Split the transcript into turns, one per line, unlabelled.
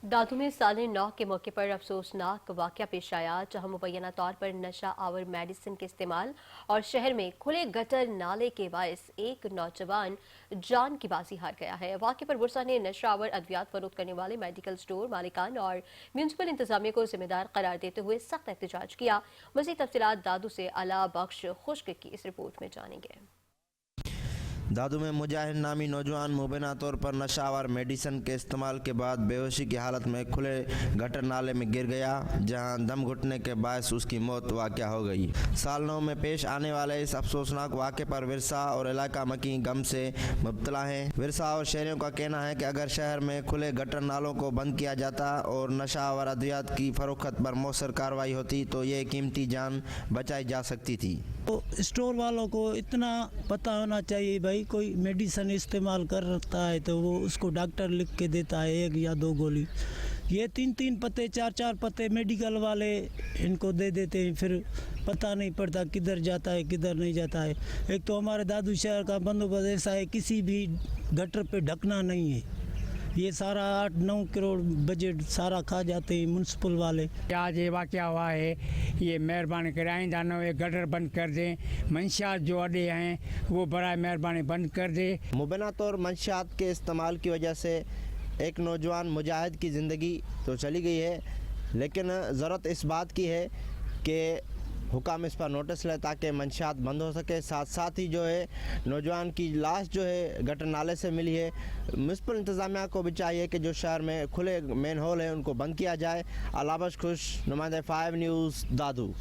दादू में साल 9 के मौके पर अफसोसनाक वाक़या पेश आया, जहां मुबैना तौर पर नशा आवर मेडिसिन के इस्तेमाल और शहर में खुले गटर नाले के बायस एक नौजवान जान की बाजी हार गया है। वाक़े पर बुरसा ने नशा आवर अद्वियात फरोख्त करने वाले मेडिकल स्टोर मालिकान और म्यूनसिपल इंतजामिया को जिम्मेदार करार देते हुए सख्त एहतजाज किया। मज़ीद तफसीलात दादू से अला बख्श खुश्क की इस रिपोर्ट में जानेंगे।
दादू में मुजाहिद नामी नौजवान मुबैना तौर पर नशावर मेडिसिन के इस्तेमाल के बाद बेहोशी की हालत में खुले गटर नाले में गिर गया, जहां दम घुटने के बायस उसकी मौत वाक़या हो गई। साल 9 में पेश आने वाले इस अफसोसनाक वाक़े पर विरसा और इलाका मकी गम से मुब्तला हैं। विरसा और शहरियों का कहना है कि अगर शहर में खुले गटर नालों को बंद किया जाता और नशावर अद्वियात की फरोख्त पर मौसर कार्रवाई होती तो ये कीमती जान बचाई जा सकती थी।
तो स्टोर वालों को इतना पता होना चाहिए भाई, कोई मेडिसिन इस्तेमाल करता है तो वो उसको डॉक्टर लिख के देता है 1 या 2 गोली। ये 3-3 पत्ते 4-4 पत्ते मेडिकल वाले इनको दे देते हैं, फिर पता नहीं पड़ता किधर जाता है किधर नहीं जाता है। एक तो हमारे दादू शहर का बंदोबस्त ऐसा है, किसी भी गटर पे ढकना नहीं है। ये सारा 8-9 करोड़ बजट सारा खा जाते हैं म्यूनसिपल वाले।
आज ये वाक़या हुआ है, ये मेहरबानी कर आइंदा न ये गटर बंद कर दें। मंशियात जो अड्डे हैं वो बड़ा मेहरबानी बंद कर दे।
मुबैना तौर मंशियात के इस्तेमाल की वजह से एक नौजवान मुजाहिद की ज़िंदगी तो चली गई है, लेकिन ज़रूरत इस बात की है कि हुकाम इस पर नोटिस ले ताकि मंशियात बंद हो सके। साथ साथ ही जो है नौजवान की लाश जो है गटर नाले से मिली है। म्यूनसिपल इंतज़ामिया को भी चाहिए कि जो शहर में खुले मेन होल है उनको बंद किया जाए। अलाबश खुश, नुमाइंदा 5 न्यूज़ दादू।